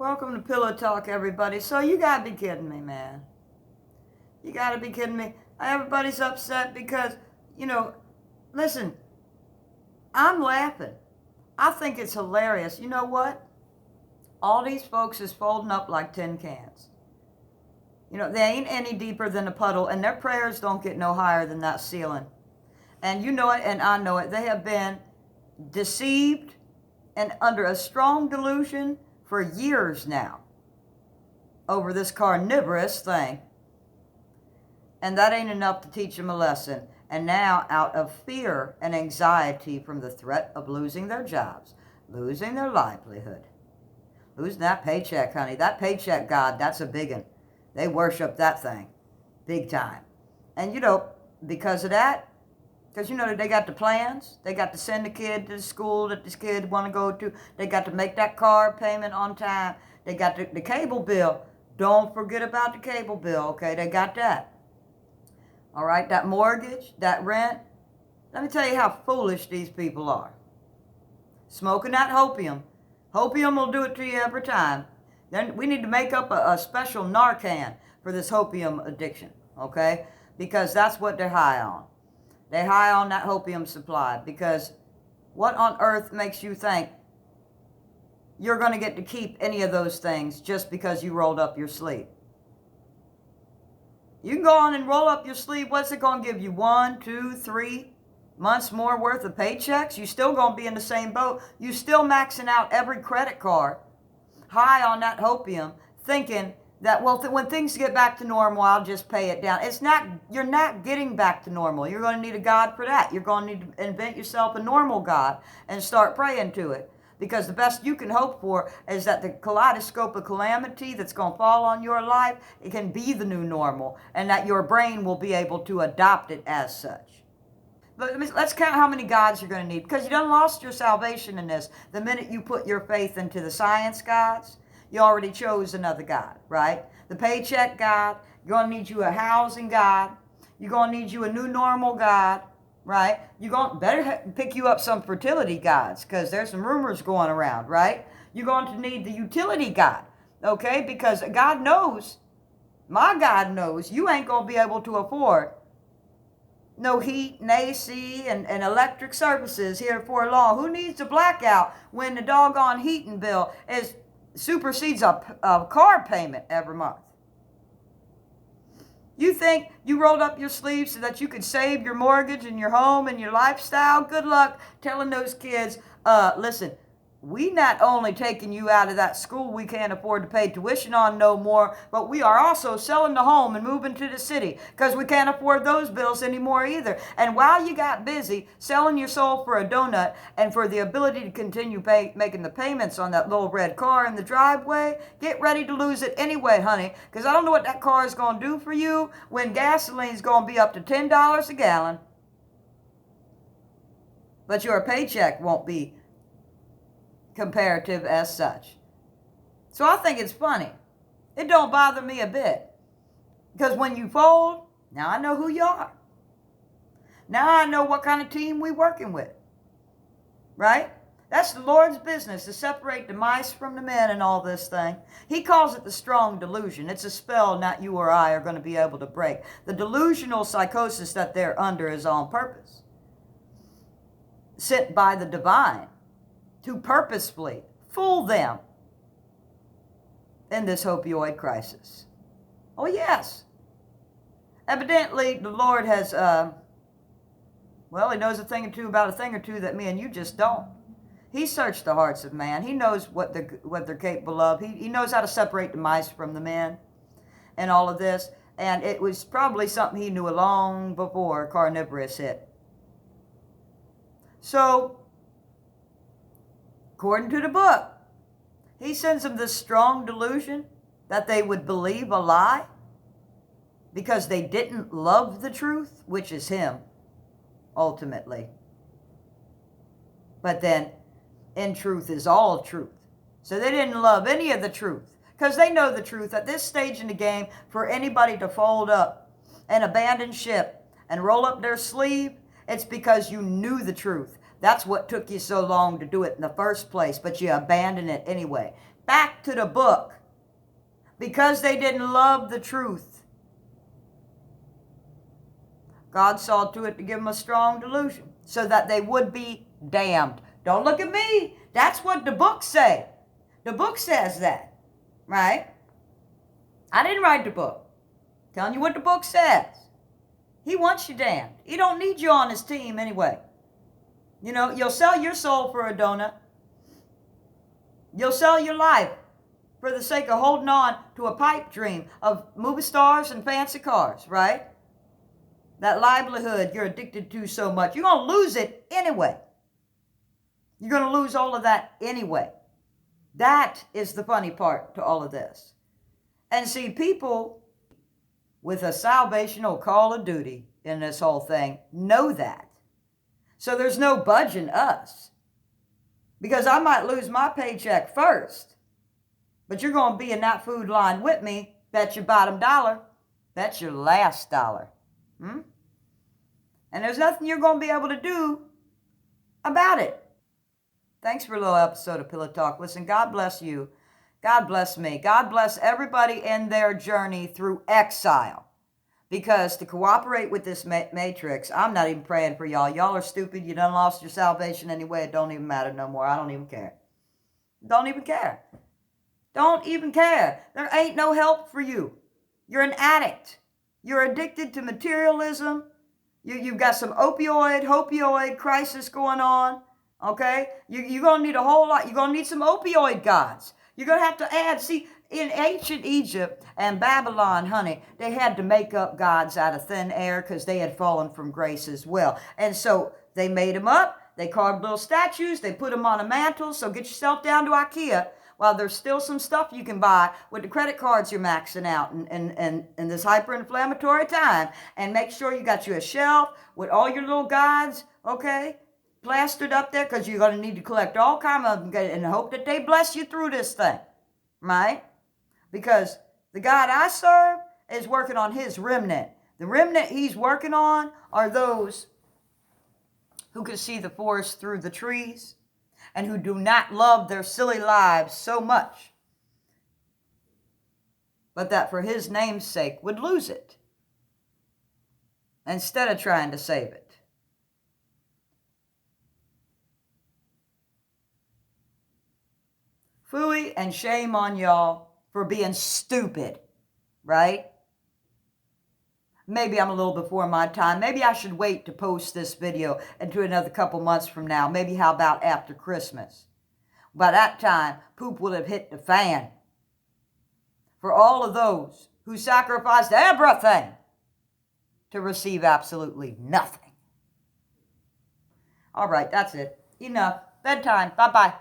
Welcome to Pillow Talk, everybody. So you gotta be kidding me, man. You gotta be kidding me. Everybody's upset because, listen, I'm laughing. I think it's hilarious. You know what? All these folks is folding up like tin cans. They ain't any deeper than a puddle, and their prayers don't get no higher than that ceiling. And you know it, and I know it. They have been deceived and under a strong delusion for years now over this carnivorous thing. And that ain't enough to teach them a lesson. And now, out of fear and anxiety from the threat of losing their jobs, losing their livelihood, losing that paycheck, honey, that paycheck God, that's a big one. They worship that thing big time. And because of that, because they got the plans, they got to send the kid to the school that this kid want to go to, they got to make that car payment on time, they got the cable bill. Don't forget about the cable bill, okay? They got that. All right, that mortgage, that rent. Let me tell you how foolish these people are. Smoking that hopium. Hopium will do it to you every time. Then we need to make up a special Narcan for this hopium addiction, okay? Because that's what they're high on. They're high on that hopium supply, because what on earth makes you think you're going to get to keep any of those things just because you rolled up your sleeve? You can go on and roll up your sleeve. What's it going to give you? 1, 2, 3 months more worth of paychecks? You still going to be in the same boat. You still maxing out every credit card, high on that hopium, thinking that, when things get back to normal, I'll just pay it down. You're not getting back to normal. You're going to need a God for that. You're going to need to invent yourself a normal God and start praying to it. Because the best you can hope for is that the kaleidoscope of calamity that's going to fall on your life, it can be the new normal, and that your brain will be able to adopt it as such. But let's count how many gods you're going to need, because you done lost your salvation in this. The minute you put your faith into the science gods, you already chose another God, right? The paycheck God, you're going to need you a housing God. You're going to need you a new normal God, right? You're going to better pick you up some fertility gods, because there's some rumors going around, right? You're going to need the utility God, okay? Because God knows, my God knows, you ain't going to be able to afford no heat and AC and electric services here for long. Who needs a blackout when the doggone heating bill supersedes a car payment every month? You think you rolled up your sleeves so that you could save your mortgage and your home and your lifestyle? Good luck telling those kids, listen, we not only taking you out of that school we can't afford to pay tuition on no more, but we are also selling the home and moving to the city because we can't afford those bills anymore either. And while you got busy selling your soul for a donut and for the ability to continue making the payments on that little red car in the driveway, get ready to lose it anyway, honey, because I don't know what that car is going to do for you when gasoline's going to be up to $10 a gallon. But your paycheck won't be comparative as such. So I think it's funny. It don't bother me a bit. Because when you fold, now I know who you are. Now I know what kind of team we working with. Right? That's the Lord's business, to separate the mice from the men and all this thing. He calls it the strong delusion. It's a spell not you or I are going to be able to break. The delusional psychosis that they're under is on purpose, sent by the divine to purposefully fool them in this opioid crisis. Oh, yes. Evidently, the Lord has, he knows a thing or two about a thing or two that me and you just don't. He searched the hearts of man. He knows what they're capable of. He knows how to separate the mice from the men and all of this. And it was probably something he knew long before carnivorous hit. So, according to the book, he sends them this strong delusion that they would believe a lie because they didn't love the truth, which is him, ultimately. But then, in truth is all truth. So they didn't love any of the truth because they know the truth. At this stage in the game, for anybody to fold up and abandon ship and roll up their sleeve, it's because you knew the truth. That's what took you so long to do it in the first place, but you abandoned it anyway. Back to the book. Because they didn't love the truth, God saw to it to give them a strong delusion so that they would be damned. Don't look at me. That's what the book says. The book says that, right? I didn't write the book. I'm telling you what the book says. He wants you damned. He don't need you on his team anyway. You know, you'll sell your soul for a donut. You'll sell your life for the sake of holding on to a pipe dream of movie stars and fancy cars, right? That livelihood you're addicted to so much. You're going to lose it anyway. You're going to lose all of that anyway. That is the funny part to all of this. And see, people with a salvational call of duty in this whole thing know that. So there's no budging us. Because I might lose my paycheck first. But you're going to be in that food line with me. That's your bottom dollar. That's your last dollar. And there's nothing you're going to be able to do about it. Thanks for a little episode of Pillow Talk. Listen, God bless you. God bless me. God bless everybody in their journey through exile. Because to cooperate with this matrix, I'm not even praying for y'all. Y'all are stupid. You done lost your salvation anyway. It don't even matter no more. I don't even care. Don't even care. Don't even care. There ain't no help for you. You're an addict. You're addicted to materialism. You've got some opioid crisis going on. Okay? You're going to need a whole lot. You're going to need some opioid gods. You're going to have to add. See, in ancient Egypt and Babylon, honey, they had to make up gods out of thin air because they had fallen from grace as well. And so they made them up. They carved little statues. They put them on a mantle. So get yourself down to IKEA. While there's still some stuff you can buy with the credit cards you're maxing out in this hyper-inflammatory time. And make sure you got you a shelf with all your little gods, okay, plastered up there, because you're going to need to collect all kinds of them and hope that they bless you through this thing, right? Because the God I serve is working on his remnant. The remnant he's working on are those who can see the forest through the trees, and who do not love their silly lives so much, but that for his name's sake would lose it instead of trying to save it. Phooey and shame on y'all for being stupid, right? Maybe I'm a little before my time. Maybe I should wait to post this video into another couple months from now. Maybe how about after Christmas? By that time, poop will have hit the fan. For all of those who sacrificed everything to receive absolutely nothing. All right, that's it. Enough. Bedtime. Bye-bye.